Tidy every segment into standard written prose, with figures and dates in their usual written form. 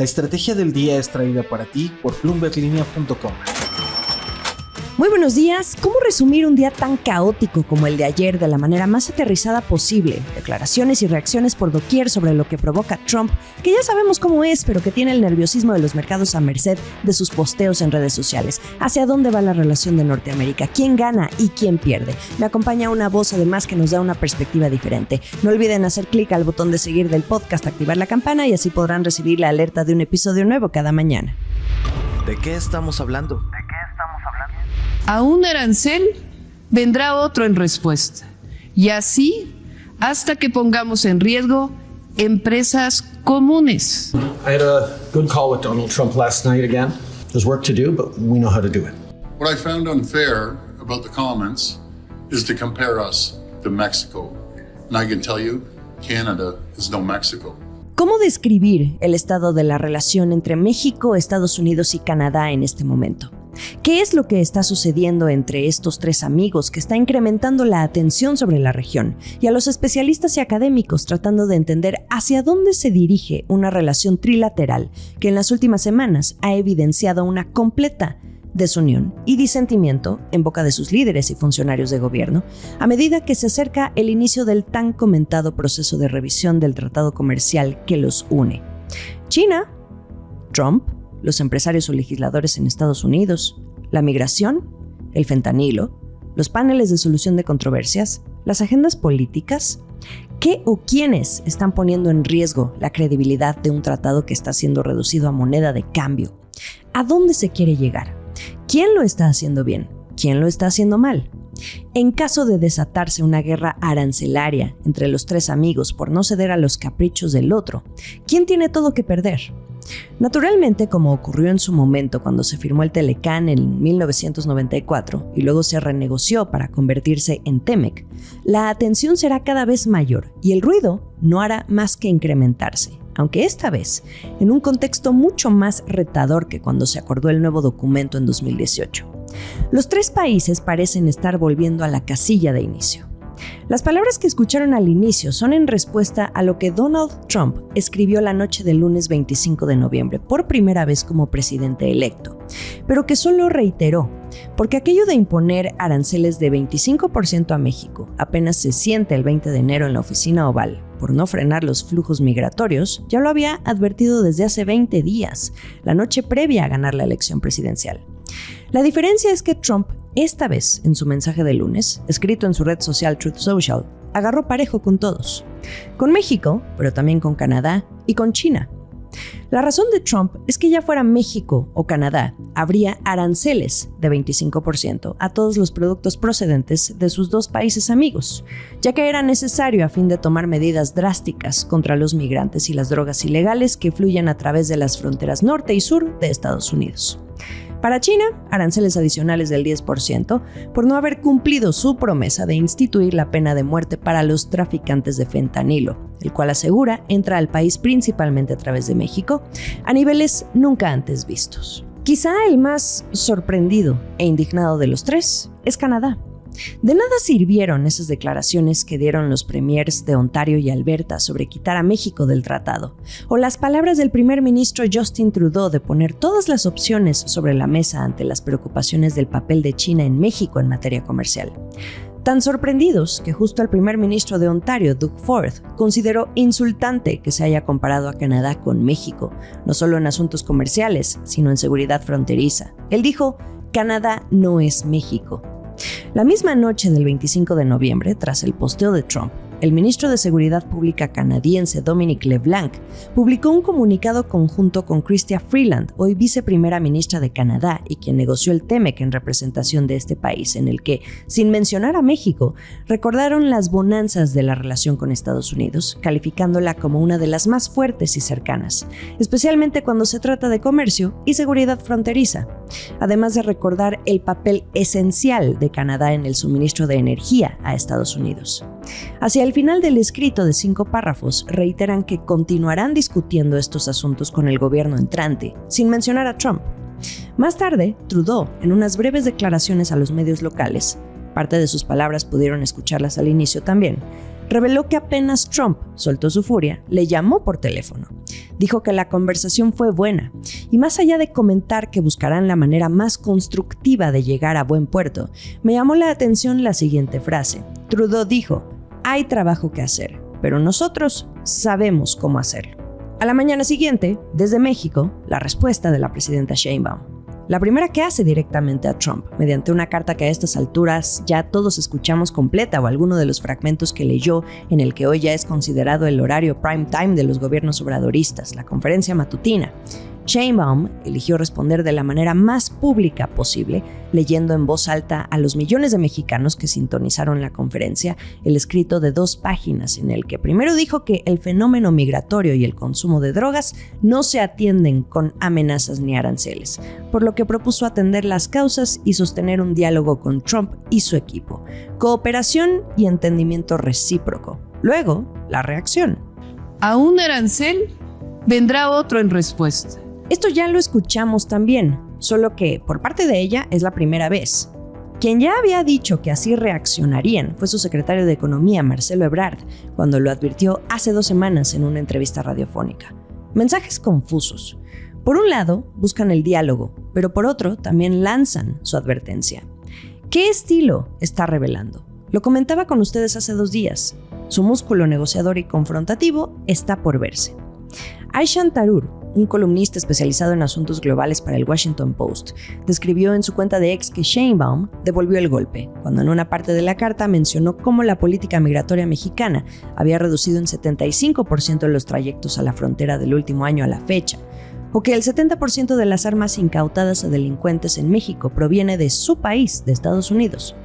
La estrategia del día es traída para ti por bloomberglinea.com. Muy buenos días. ¿Cómo resumir un día tan caótico como el de ayer de la manera más aterrizada posible? Declaraciones y reacciones por doquier sobre lo que provoca Trump, que ya sabemos cómo es, pero que tiene el nerviosismo de los mercados a merced de sus posteos en redes sociales. ¿Hacia dónde va la relación de Norteamérica? ¿Quién gana y quién pierde? Me acompaña una voz además que nos da una perspectiva diferente. No olviden hacer clic al botón de seguir del podcast, activar la campana y así podrán recibir la alerta de un episodio nuevo cada mañana. ¿De qué estamos hablando? A un arancel vendrá otro en respuesta. Y así hasta que pongamos en riesgo empresas comunes. I had a good call with Donald Trump last night again. There's work to do, but we know how to do it. What I found unfair about the comments is to compare us to Mexico. And I can tell you, Canada is no Mexico. ¿Cómo describir el estado de la relación entre México, Estados Unidos y Canadá en este momento? ¿Qué es lo que está sucediendo entre estos tres amigos que está incrementando la atención sobre la región y a los especialistas y académicos tratando de entender hacia dónde se dirige una relación trilateral que en las últimas semanas ha evidenciado una completa desunión y disentimiento en boca de sus líderes y funcionarios de gobierno a medida que se acerca el inicio del tan comentado proceso de revisión del tratado comercial que los une? China, Trump, los empresarios o legisladores en Estados Unidos, la migración, el fentanilo, los paneles de solución de controversias, las agendas políticas. ¿Qué o quiénes están poniendo en riesgo la credibilidad de un tratado que está siendo reducido a moneda de cambio? ¿A dónde se quiere llegar? ¿Quién lo está haciendo bien? ¿Quién lo está haciendo mal? En caso de desatarse una guerra arancelaria entre los tres amigos por no ceder a los caprichos del otro, ¿quién tiene todo que perder? Naturalmente, como ocurrió en su momento cuando se firmó el Telecán en 1994 y luego se renegoció para convertirse en Temec, la atención será cada vez mayor y el ruido no hará más que incrementarse, aunque esta vez en un contexto mucho más retador que cuando se acordó el nuevo documento en 2018. Los tres países parecen estar volviendo a la casilla de inicio. Las palabras que escucharon al inicio son en respuesta a lo que Donald Trump escribió la noche del lunes 25 de noviembre, por primera vez como presidente electo, pero que solo reiteró, porque aquello de imponer aranceles de 25% a México apenas se siente el 20 de enero en la oficina oval, por no frenar los flujos migratorios, ya lo había advertido desde hace 20 días, la noche previa a ganar la elección presidencial. La diferencia es que Trump, esta vez en su mensaje de lunes, escrito en su red social Truth Social, agarró parejo con todos. Con México, pero también con Canadá y con China. La razón de Trump es que ya fuera México o Canadá, habría aranceles de 25% a todos los productos procedentes de sus dos países amigos, ya que era necesario a fin de tomar medidas drásticas contra los migrantes y las drogas ilegales que fluyen a través de las fronteras norte y sur de Estados Unidos. Para China, aranceles adicionales del 10% por no haber cumplido su promesa de instituir la pena de muerte para los traficantes de fentanilo, el cual asegura entra al país principalmente a través de México, a niveles nunca antes vistos. Quizá el más sorprendido e indignado de los tres es Canadá. De nada sirvieron esas declaraciones que dieron los premiers de Ontario y Alberta sobre quitar a México del tratado, o las palabras del primer ministro Justin Trudeau de poner todas las opciones sobre la mesa ante las preocupaciones del papel de China en México en materia comercial. Tan sorprendidos que justo el primer ministro de Ontario, Doug Ford, consideró insultante que se haya comparado a Canadá con México, no solo en asuntos comerciales, sino en seguridad fronteriza. Él dijo, Canadá no es México. La misma noche del 25 de noviembre, tras el posteo de Trump, el ministro de Seguridad Pública canadiense Dominic LeBlanc publicó un comunicado conjunto con Chrystia Freeland, hoy viceprimera ministra de Canadá y quien negoció el TEMEC en representación de este país, en el que, sin mencionar a México, recordaron las bonanzas de la relación con Estados Unidos, calificándola como una de las más fuertes y cercanas, especialmente cuando se trata de comercio y seguridad fronteriza, además de recordar el papel esencial de Canadá en el suministro de energía a Estados Unidos. Hacia el final del escrito de 5 párrafos, reiteran que continuarán discutiendo estos asuntos con el gobierno entrante, sin mencionar a Trump. Más tarde, Trudeau, en unas breves declaraciones a los medios locales, parte de sus palabras pudieron escucharlas al inicio también, reveló que apenas Trump soltó su furia, le llamó por teléfono. Dijo que la conversación fue buena y más allá de comentar que buscarán la manera más constructiva de llegar a buen puerto, me llamó la atención la siguiente frase. Trudeau dijo, hay trabajo que hacer, pero nosotros sabemos cómo hacerlo. A la mañana siguiente, desde México, la respuesta de la presidenta Sheinbaum. La primera que hace directamente a Trump, mediante una carta que a estas alturas ya todos escuchamos completa o alguno de los fragmentos que leyó en el que hoy ya es considerado el horario prime time de los gobiernos obradoristas, la conferencia matutina. Sheinbaum eligió responder de la manera más pública posible, leyendo en voz alta a los millones de mexicanos que sintonizaron la conferencia el escrito de 2 páginas en el que primero dijo que el fenómeno migratorio y el consumo de drogas no se atienden con amenazas ni aranceles, por lo que propuso atender las causas y sostener un diálogo con Trump y su equipo, cooperación y entendimiento recíproco. Luego, la reacción. A un arancel vendrá otro en respuesta. Esto ya lo escuchamos también, solo que por parte de ella es la primera vez. Quien ya había dicho que así reaccionarían fue su secretario de Economía, Marcelo Ebrard, cuando lo advirtió hace 2 semanas en una entrevista radiofónica. Mensajes confusos. Por un lado, buscan el diálogo, pero por otro, también lanzan su advertencia. ¿Qué estilo está revelando? Lo comentaba con ustedes hace 2 días. Su músculo negociador y confrontativo está por verse. Aishan Tarur, un columnista especializado en asuntos globales para el Washington Post, describió en su cuenta de X que Sheinbaum devolvió el golpe, cuando en una parte de la carta mencionó cómo la política migratoria mexicana había reducido en 75% los trayectos a la frontera del último año a la fecha, o que el 70% de las armas incautadas a delincuentes en México proviene de su país, de Estados Unidos.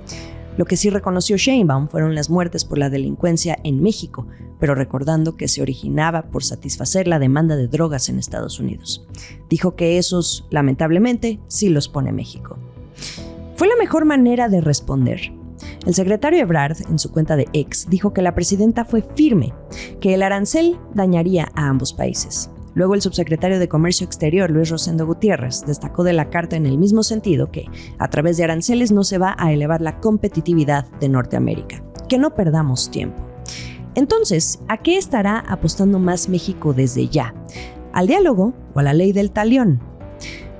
Lo que sí reconoció Sheinbaum fueron las muertes por la delincuencia en México, pero recordando que se originaba por satisfacer la demanda de drogas en Estados Unidos. Dijo que esos, lamentablemente, sí los pone México. Fue la mejor manera de responder. El secretario Ebrard, en su cuenta de X, dijo que la presidenta fue firme, que el arancel dañaría a ambos países. Luego el subsecretario de Comercio Exterior, Luis Rosendo Gutiérrez, destacó de la carta en el mismo sentido que, a través de aranceles no se va a elevar la competitividad de Norteamérica. Que no perdamos tiempo. Entonces, ¿a qué estará apostando más México desde ya? ¿Al diálogo o a la ley del talión?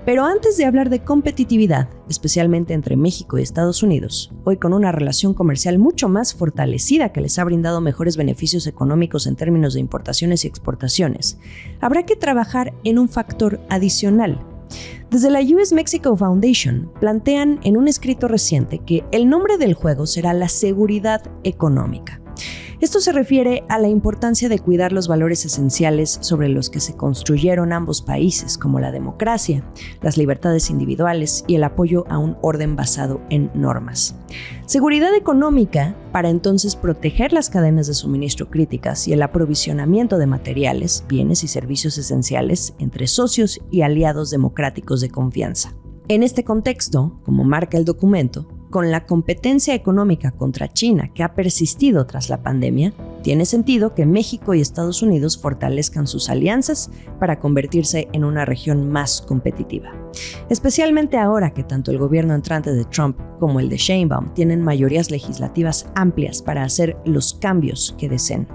Pero antes de hablar de competitividad, especialmente entre México y Estados Unidos, hoy con una relación comercial mucho más fortalecida que les ha brindado mejores beneficios económicos en términos de importaciones y exportaciones, habrá que trabajar en un factor adicional. Desde la US Mexico Foundation plantean en un escrito reciente que el nombre del juego será la seguridad económica. Esto se refiere a la importancia de cuidar los valores esenciales sobre los que se construyeron ambos países, como la democracia, las libertades individuales y el apoyo a un orden basado en normas. Seguridad económica para entonces proteger las cadenas de suministro críticas y el aprovisionamiento de materiales, bienes y servicios esenciales entre socios y aliados democráticos de confianza. En este contexto, como marca el documento, con la competencia económica contra China que ha persistido tras la pandemia, tiene sentido que México y Estados Unidos fortalezcan sus alianzas para convertirse en una región más competitiva. Especialmente ahora que tanto el gobierno entrante de Trump como el de Sheinbaum tienen mayorías legislativas amplias para hacer los cambios que deseen.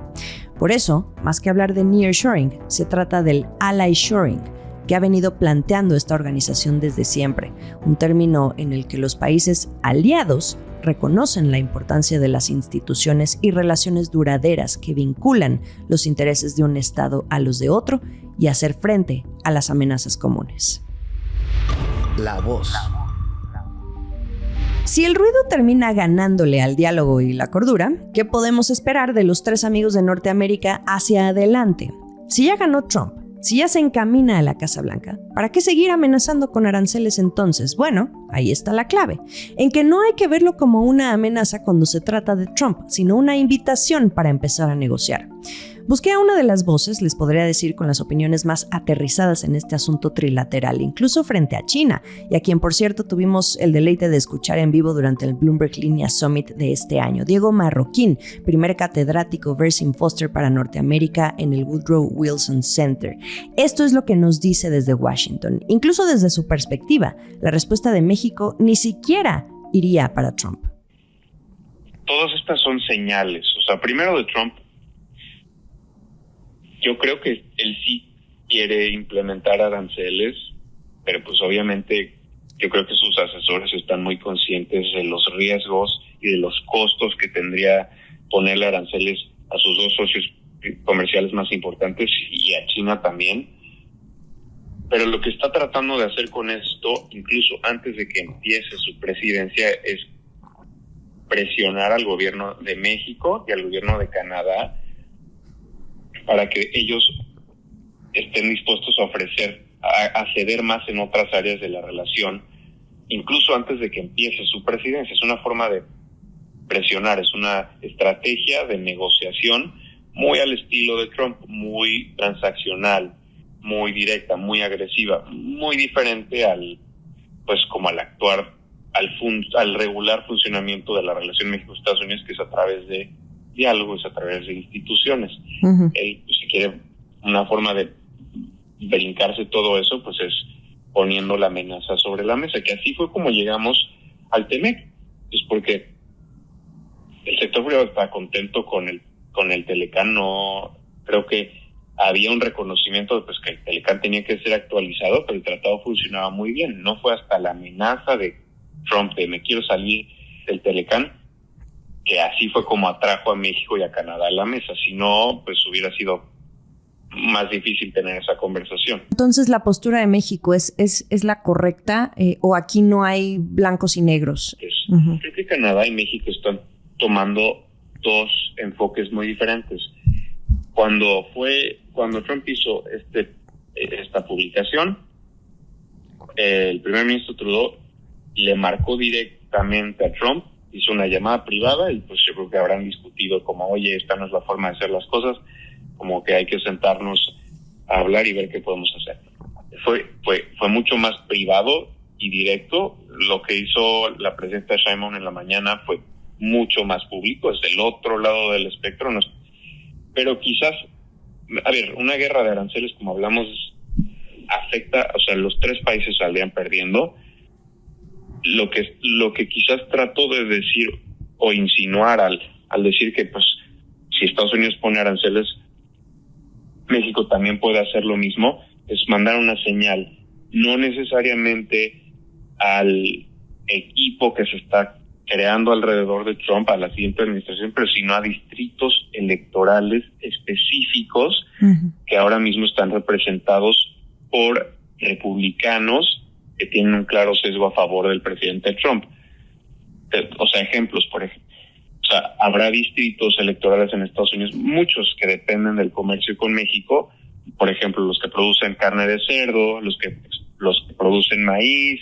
Por eso, más que hablar de nearshoring, se trata del ally shoring, que ha venido planteando esta organización desde siempre, un término en el que los países aliados reconocen la importancia de las instituciones y relaciones duraderas que vinculan los intereses de un Estado a los de otro y hacer frente a las amenazas comunes. La voz. Si el ruido termina ganándole al diálogo y la cordura, ¿qué podemos esperar de los 3 amigos de Norteamérica hacia adelante? Si ya ganó Trump, si ya se encamina a la Casa Blanca, ¿para qué seguir amenazando con aranceles entonces? Bueno, ahí está la clave, en que no hay que verlo como una amenaza cuando se trata de Trump, sino una invitación para empezar a negociar. Busqué a una de las voces, les podría decir con las opiniones más aterrizadas en este asunto trilateral, incluso frente a China, y a quien por cierto tuvimos el deleite de escuchar en vivo durante el Bloomberg Linea Summit de este año. Diego Marroquín, primer catedrático Versing Foster para Norteamérica en el Woodrow Wilson Center. Esto es lo que nos dice desde Washington. Incluso desde su perspectiva, la respuesta de México ni siquiera iría para Trump. todas estas son señales. O sea, primero de Trump, yo creo que él sí quiere implementar aranceles, pero pues obviamente yo creo que sus asesores están muy conscientes de los riesgos y de los costos que tendría ponerle aranceles a sus dos socios comerciales más importantes y a China también. Pero lo que está tratando de hacer con esto, incluso antes de que empiece su presidencia, es presionar al gobierno de México y al gobierno de Canadá para que ellos estén dispuestos a ofrecer, a ceder más en otras áreas de la relación, incluso antes de que empiece su presidencia. Es una forma de presionar, es una estrategia de negociación muy al estilo de Trump, muy transaccional, muy directa, muy agresiva, muy diferente al actuar, al regular funcionamiento de la relación México-Estados Unidos, que es a través de diálogo, es a través de instituciones. Uh-huh. Él, si quiere una forma de brincarse todo eso, pues es poniendo la amenaza sobre la mesa, que así fue como llegamos al TEMEC. Es porque el sector privado está contento con el Telecán. No creo que había un reconocimiento de que el Telecán tenía que ser actualizado, pero el tratado funcionaba muy bien. No fue hasta la amenaza de Trump de me quiero salir del Telecán que así fue como atrajo a México y a Canadá a la mesa. Si no, pues hubiera sido más difícil tener esa conversación. Entonces, ¿la postura de México es la correcta o aquí no hay blancos y negros? Uh-huh. Creo que Canadá y México están tomando dos enfoques muy diferentes. Cuando Trump hizo esta publicación, el primer ministro Trudeau le marcó directamente a Trump, hizo una llamada privada y pues yo creo que habrán discutido como, oye, esta no es la forma de hacer las cosas, como que hay que sentarnos a hablar y ver qué podemos hacer. Fue mucho más privado y directo. Lo que hizo la presidenta Sheinbaum en la mañana fue mucho más público, es del otro lado del espectro. Pero quizás, una guerra de aranceles, como hablamos, afecta, o sea, los tres países saldrían perdiendo. Lo que quizás trató de decir o insinuar al decir que pues si Estados Unidos pone aranceles, México también puede hacer lo mismo, es mandar una señal, no necesariamente al equipo que se está creando alrededor de Trump, a la siguiente administración, pero sino a distritos electorales específicos uh-huh. que ahora mismo están representados por republicanos que tienen un claro sesgo a favor del presidente Trump. O sea, ejemplos, por ejemplo. O sea, habrá distritos electorales en Estados Unidos, muchos que dependen del comercio con México, por ejemplo, los que producen carne de cerdo, los que producen maíz,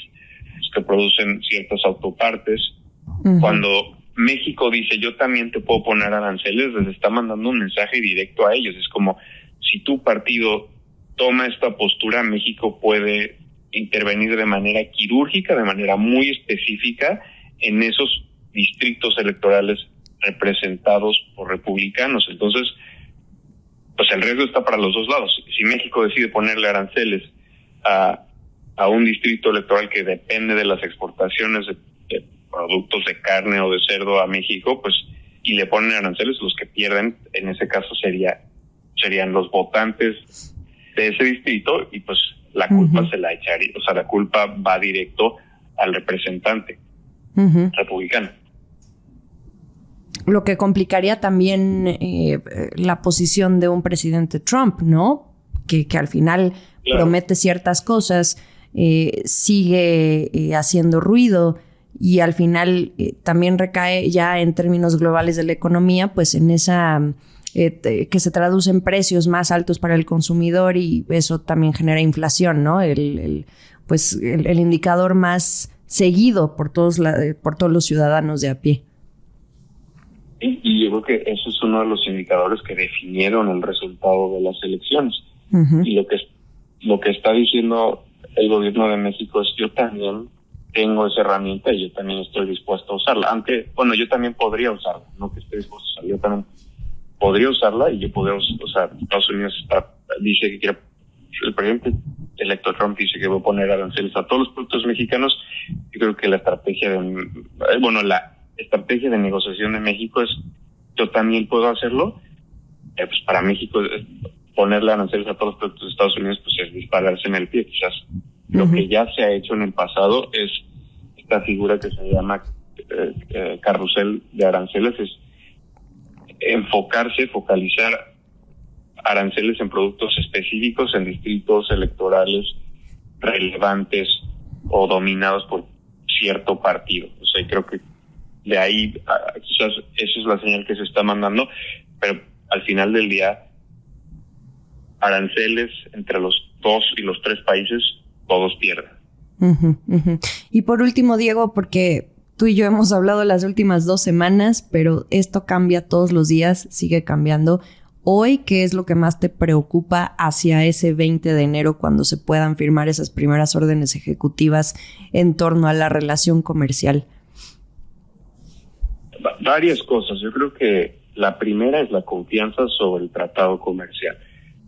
los que producen ciertas autopartes. Uh-huh. Cuando México dice, yo también te puedo poner aranceles, les está mandando un mensaje directo a ellos. Es como, si tu partido toma esta postura, México puede intervenir de manera quirúrgica, de manera muy específica en esos distritos electorales representados por republicanos. Entonces, pues el riesgo está para los dos lados. Si México decide ponerle aranceles a un distrito electoral que depende de las exportaciones de productos de carne o de cerdo a México, pues, y le ponen aranceles, los que pierden en ese caso serían los votantes de ese distrito, y pues la culpa uh-huh. se la echaría, o sea, la culpa va directo al representante uh-huh. republicano. Lo que complicaría también la posición de un presidente Trump, ¿no? Que al final claro. promete ciertas cosas, sigue haciendo ruido y al final también recae ya en términos globales de la economía, pues en esa que se traduce en precios más altos para el consumidor y eso también genera inflación, ¿no? El indicador más seguido por todos los ciudadanos de a pie. Y yo creo que ese es uno de los indicadores que definieron el resultado de las elecciones. Uh-huh. Y lo que está diciendo el gobierno de México es, yo también tengo esa herramienta y yo también estoy dispuesto a usarla. Aunque, bueno, yo también podría usarla, no que esté dispuesto a usarla, yo también podría usarla y yo podría usar. Estados Unidos dice que quiere, el presidente electo Trump dice que va a poner aranceles a todos los productos mexicanos. Yo creo que la estrategia estrategia de negociación de México es, yo también puedo hacerlo. Pues para México ponerle aranceles a todos los productos de Estados Unidos pues es dispararse en el pie. Quizás lo que ya se ha hecho en el pasado es esta figura que se llama carrusel de aranceles, es focalizar aranceles en productos específicos, en distritos electorales relevantes o dominados por cierto partido. O sea, creo que de ahí quizás esa es la señal que se está mandando, pero al final del día, aranceles entre los 2 y los 3 países, todos pierden. Y por último, Diego, porque tú y yo hemos hablado las últimas 2 semanas, pero esto cambia todos los días, sigue cambiando. Hoy, ¿qué es lo que más te preocupa hacia ese 20 de enero cuando se puedan firmar esas primeras órdenes ejecutivas en torno a la relación comercial? Varias cosas. Yo creo que la primera es la confianza sobre el tratado comercial,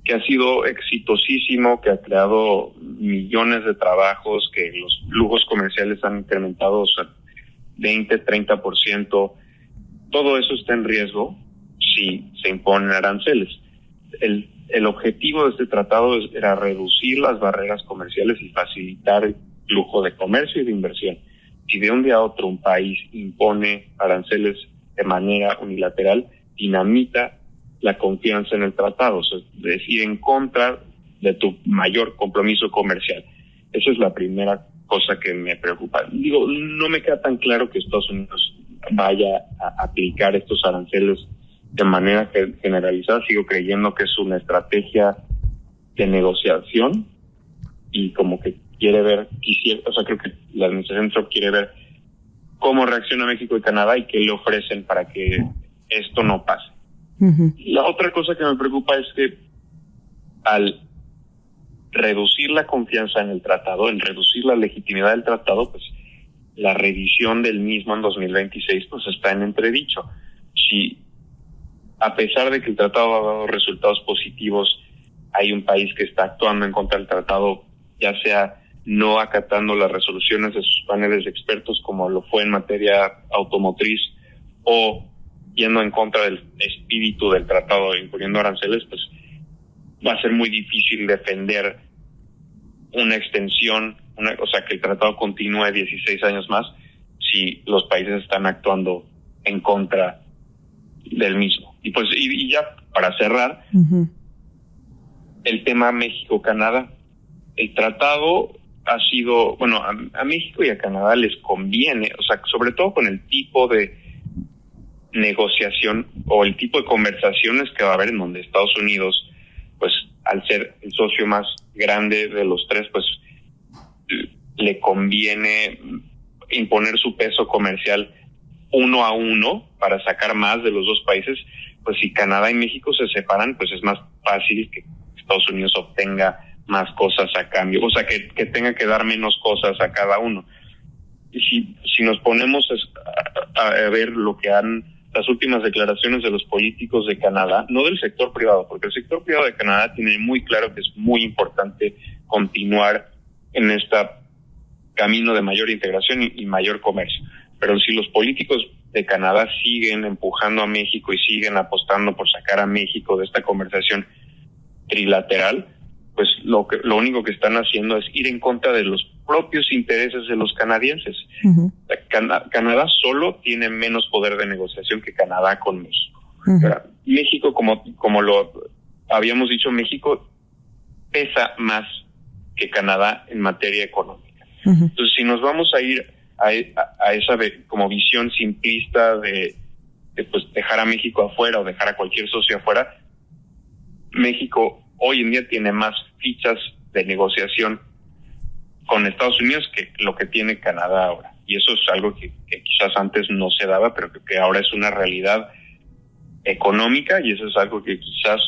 que ha sido exitosísimo, que ha creado millones de trabajos, que los flujos comerciales han incrementado 20, 30%. Todo eso está en riesgo si se imponen aranceles. El objetivo de este tratado era reducir las barreras comerciales y facilitar el flujo de comercio y de inversión. Si de un día a otro un país impone aranceles de manera unilateral, dinamita la confianza en el tratado, o sea, es ir en contra de tu mayor compromiso comercial. Esa es la primera cosa que me preocupa. Digo, no me queda tan claro que Estados Unidos vaya a aplicar estos aranceles de manera generalizada. Sigo creyendo que es una estrategia de negociación y como que creo que la administración Trump quiere ver cómo reacciona México y Canadá y qué le ofrecen para que esto no pase. La otra cosa que me preocupa es que al reducir la confianza en el tratado, en reducir la legitimidad del tratado, pues la revisión del mismo en 2026 pues está en entredicho. Si a pesar de que el tratado ha dado resultados positivos, hay un país que está actuando en contra del tratado, ya sea no acatando las resoluciones de sus paneles de expertos como lo fue en materia automotriz o yendo en contra del espíritu del tratado imponiendo aranceles, pues va a ser muy difícil defender una extensión, o sea, que el tratado continúe 16 años más si los países están actuando en contra del mismo. Y pues y ya para cerrar, el tema México-Canadá. El tratado ha sido, bueno, a México y a Canadá les conviene, o sea, sobre todo con el tipo de negociación o el tipo de conversaciones que va a haber en donde Estados Unidos, pues al ser el socio más grande de los 3, pues le conviene imponer su peso comercial 1 a 1 para sacar más de los 2 países. Pues si Canadá y México se separan, pues es más fácil que Estados Unidos obtenga más cosas a cambio, o sea, que tenga que dar menos cosas a cada uno. Y si nos ponemos a ver lo que las últimas declaraciones de los políticos de Canadá, no del sector privado, porque el sector privado de Canadá tiene muy claro que es muy importante continuar en este camino de mayor integración y mayor comercio. Pero si los políticos de Canadá siguen empujando a México y siguen apostando por sacar a México de esta conversación trilateral, pues lo único que están haciendo es ir en contra de los propios intereses de los canadienses. Canadá solo tiene menos poder de negociación que Canadá con México. México, como lo habíamos dicho, México pesa más que Canadá en materia económica. Entonces, si nos vamos a ir a esa como visión simplista de pues dejar a México afuera o dejar a cualquier socio afuera, México hoy en día tiene más fichas de negociación con Estados Unidos que lo que tiene Canadá ahora. Y eso es algo que quizás antes no se daba, pero que ahora es una realidad económica, y eso es algo que quizás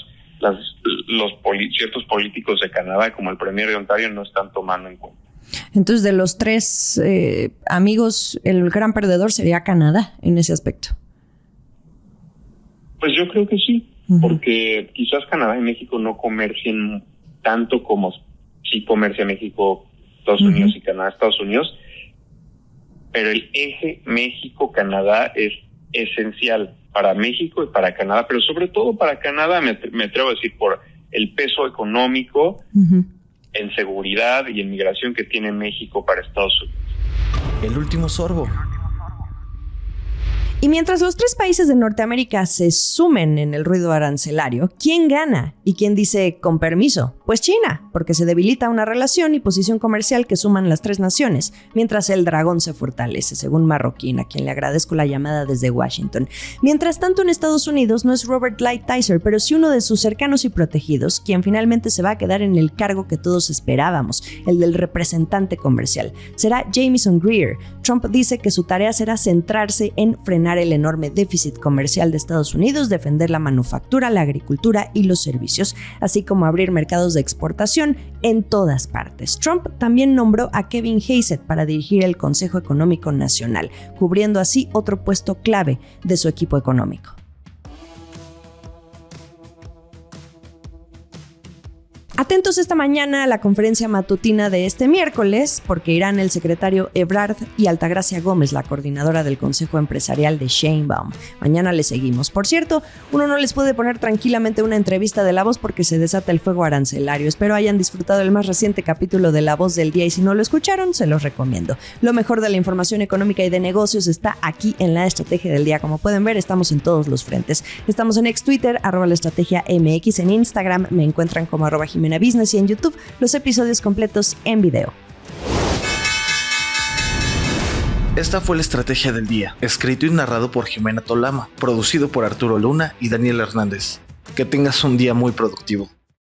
ciertos políticos de Canadá, como el premier de Ontario, no están tomando en cuenta. Entonces, de los 3 amigos, el gran perdedor sería Canadá en ese aspecto. Pues yo creo que sí, porque quizás Canadá y México no comercien tanto como sí comercia México, Estados Unidos y Canadá, Estados Unidos, pero el eje México-Canadá es esencial para México y para Canadá, pero sobre todo para Canadá, me atrevo a decir, por el peso económico en seguridad y en migración que tiene México para Estados Unidos. El último sorbo. Y mientras los 3 países de Norteamérica se sumen en el ruido arancelario, ¿quién gana? ¿Y quién dice con permiso? Pues China, porque se debilita una relación y posición comercial que suman las 3 naciones, mientras el dragón se fortalece, según Marroquín, a quien le agradezco la llamada desde Washington. Mientras tanto, en Estados Unidos no es Robert Lighthizer, pero sí uno de sus cercanos y protegidos, quien finalmente se va a quedar en el cargo que todos esperábamos, el del representante comercial. Será Jamieson Greer. Trump dice que su tarea será centrarse en frenar el enorme déficit comercial de Estados Unidos, defender la manufactura, la agricultura y los servicios, así como abrir mercados de exportación en todas partes. Trump también nombró a Kevin Hassett para dirigir el Consejo Económico Nacional, cubriendo así otro puesto clave de su equipo económico. Atentos esta mañana a la conferencia matutina de este miércoles, porque irán el secretario Ebrard y Altagracia Gómez, la coordinadora del Consejo Empresarial de Sheinbaum. Mañana les seguimos. Por cierto, uno no les puede poner tranquilamente una entrevista de La Voz porque se desata el fuego arancelario. Espero hayan disfrutado el más reciente capítulo de La Voz del Día y si no lo escucharon, se los recomiendo. Lo mejor de la información económica y de negocios está aquí en La Estrategia del Día. Como pueden ver, estamos en todos los frentes. Estamos en Twitter, @laestrategiamx, en Instagram me encuentran como @JimenaBusiness y en YouTube los episodios completos en video. Esta fue La Estrategia del Día, escrito y narrado por Jimena Tolama, producido por Arturo Luna y Daniel Hernández. Que tengas un día muy productivo.